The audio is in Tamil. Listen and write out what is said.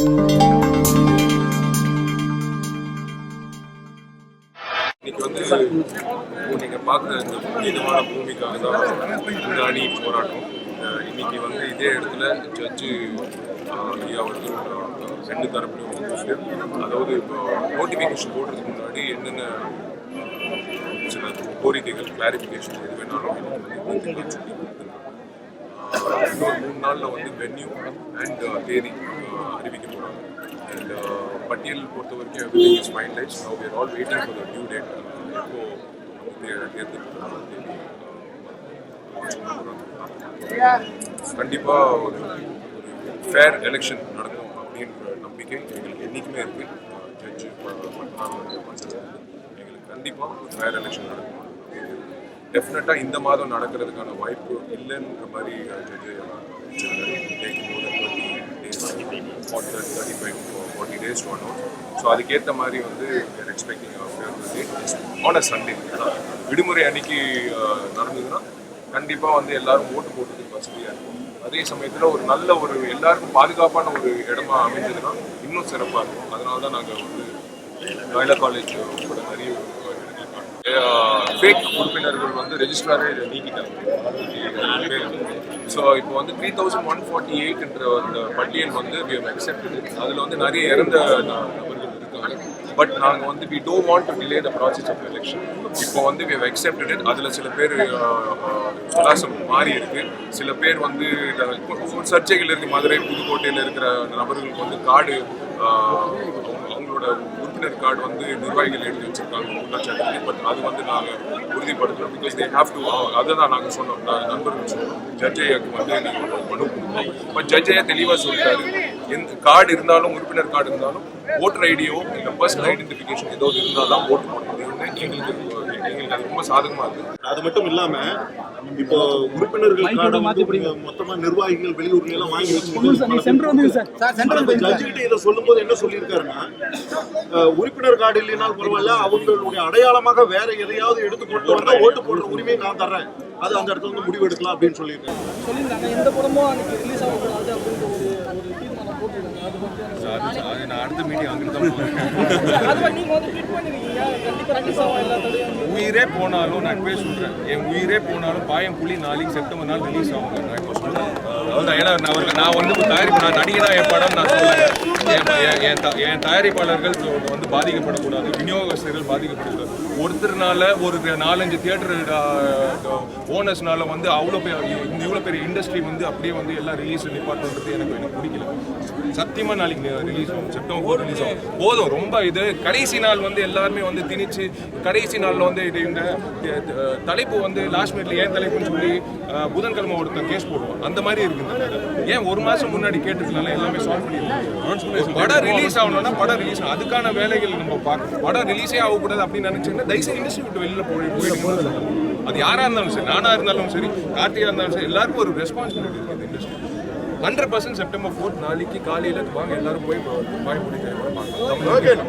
இன்னைக்கு வந்து நீங்கள் பார்க்குற இந்த புனிதமான பூமிக்காக தான் இந்த அணி போராட்டம். இன்னைக்கு வந்து இதே இடத்துல ஜட்ஜு ஐயா அவர்கள் ரெண்டு தரப்புலையும் வந்துட்டு, அதாவது இப்போ நோட்டிஃபிகேஷன் போடுறதுக்கு முன்னாடி என்னென்ன சில கோரிக்கைகள் கிளாரிஃபிகேஷன் எது வேணாலும் சொல்லி இன்னொரு 3 நாளில் வந்து வென்யூ அண்ட் தேதி அறிவிக்க போகிறாங்க. அண்ட் பட்டியல் பொறுத்த வரைக்கும் everything is finalise. Now we are all waiting for the due date. எப்போ தேர்தல் கண்டிப்பாக ஒரு ஃபேர் எலெக்ஷன் நடக்கும் அப்படின்ற நம்பிக்கை எங்களுக்கு என்றைக்குமே இருக்குது. ஜட்ஜு வந்தது எங்களுக்கு கண்டிப்பாக ஒரு ஃபேர் எலெக்ஷன் நடக்கும். டெஃபினட்டாக இந்த மாதம் நடக்கிறதுக்கான வாய்ப்பு இல்லைன்ற மாதிரி judge $40 days to announce. So அதுக்கேற்ற மாதிரி வந்து எக்ஸ்பெக்டிங் ஆன் அ சண்டே விடுமுறை அன்னைக்கு நடந்ததுன்னா கண்டிப்பாக வந்து எல்லாரும் ஓட்டு போடுறதுக்கு வசதியாக இருக்கும். அதே சமயத்தில் ஒரு நல்ல ஒரு எல்லாருக்கும் பாதுகாப்பான ஒரு இடமா அமைஞ்சதுன்னா இன்னும் சிறப்பாக இருக்கும். அதனால தான் நாங்கள் வந்து லாயலா காலேஜ் கூட நிறைய ஃபேக் உறுப்பினர்கள் வந்து ரெஜிஸ்ட்ராரே நீக்கிட்டாங்க. ஸோ இப்போ வந்து 3148 அந்த பட்டியல் வந்து வி ஹவ் அக்செப்டட். அதில் வந்து நிறைய இறந்த நபர்கள் இருக்காங்க. பட் நாங்கள் வந்து we don't want to delay the process of election. இப்போ வந்து வி ஹவ் அக்செப்டட். அதில் சில பேர் விலாசம் மாறி இருக்கு. சில பேர் வந்து சர்ச்சைகள் இருக்குது. மதுரை புதுக்கோட்டையில் இருக்கிற நபர்களுக்கு வந்து கார்டு அவங்களோட உறுப்பினர் கார்டு வந்து நிர்வாகிகள் எழுதி வச்சிருக்காங்க உள்ளாட்சி. பட் அது வந்து நாங்கள் உறுதிப்படுத்துகிறோம். Because they have to. அதை தான் நாங்கள் சொன்னோம், நண்பர்கள் சொன்னோம், ஜட்ஜையாக்கு வந்து நீங்கள் மனு கொடுக்கணும். பட் ஜட்ஜையா தெளிவாக சொல்லிட்டாரு, எந்த கார்டு இருந்தாலும் உறுப்பினர் கார்டு இருந்தாலும் ஓட்டர் ஐடியோ இல்லை பர்சனல் ஐடென்டிஃபிகேஷன் ஏதோ இருந்தால் தான் ஓட்டு போட முடியும்னு எங்களுக்கு அது ரொம்ப சாதகமாக இருக்குது. அது மட்டும் இல்லாமல் இப்போ உறுப்பினர்கள் கார்டை வந்து மொத்தமாக நிர்வாகிகள் வெளியூர்ல எல்லாம் வாங்கி வச்சுக்கிட்ட இதை சொல்லும் போது என்ன சொல்லியிருக்காருன்னா, உறுப்பினர் கார்டு இல்லைனாலும் பரவாயில்ல, அவங்களுடைய அடையாளமாக வேற எதையாவது எடுத்துக்கொண்டு வந்தா ஓட்டு போடுற உரிமையை நான் தர்றேன், அது அந்த இடத்துல வந்து முடிவு எடுக்கலாம் அப்படின்னு சொல்லியிருக்காங்க. எந்த படமும் அன்னைக்கு ரிலீஸ் ஆகக்கூடாது அப்படின்ற ஒரு தீர்மானம் போட்டுருக்காங்க. நான் அடுத்த மீட்டிங் அங்கிட்டு தான் போகிறேன். உயிரே போனாலும் நான் இப்பவே சொல்கிறேன், என் உயிரே போனாலும் பாயம் புலி நாளைக்கு செப்டம்பர் 4 ரிலீஸ் ஆகுங்க. நான் இப்போ சொல்கிறேன். அவ்வளோதான். ஏன்னா நான் வந்து தயாரிப்பு நான் நடிகனாக என் படம் நான் சொல்லுவேன். என் தயாரிப்பாளர்கள் வந்து பாதிக்கப்படக்கூடாது, விநியோகஸ்தர்கள் பாதிக்கப்படக்கூடாது. ஒருத்தர்னால ஒரு 4-5 தியேட்டர் ஓனர்ஸ்னால வந்து இவ்வளோ பெரிய இண்டஸ்ட்ரி வந்து அப்படியே வந்து எல்லாம் ரிலீஸ் நிப்பாட்டுன்றது எனக்கு பிடிக்கல. சத்தியமாக நாளைக்கு ரிலீஸ் ஆகும், செப்டம்பர் 4 ரிலீஸ் ஆகும். போதும் ரொம்ப. இது கடைசி நாள் வந்து எல்லாருமே வந்து திணிச்சு கடைசி நாளில் வந்து இது இந்த தலைப்பு வந்து லாஸ்ட் மினிட்ல ஏன் தலைப்புன்னு சொல்லி புதன்கிழமை ஒருத்தர் கேஸ் போடுவோம். அந்த மாதிரி இருக்குது. ஏன் 1 மாதம் முன்னாடி கேட்டதுனால எல்லாமே சால்வ் பண்ணிடுவோம். படம் ரிலீஸ் ஆகணும்னா படம் ரிலீஸ் ஆகும், அதுக்கான வேலைகள் நம்ம பார்க்கணும். படம் ரிலீஸே ஆகக்கூடாது அப்படின்னு நினைச்சீங்கன்னா தயவுசெய்து இண்டஸ்ட்ரி விட்டு வெளியில் போயிட்டு அது யாராக இருந்தாலும் சரி, நானாக இருந்தாலும் சரி, கார்த்திகா இருந்தாலும் சரி, எல்லாருக்கும் ஒரு ரெஸ்பான்சிபிலிட்டி இருக்குது. இண்டஸ்ட்ரி 100% செப்டம்பர் 4 நாளைக்கு காலையில் வாங்க எல்லாரும் போய் பாய் முடிக்க பார்க்கலாம்.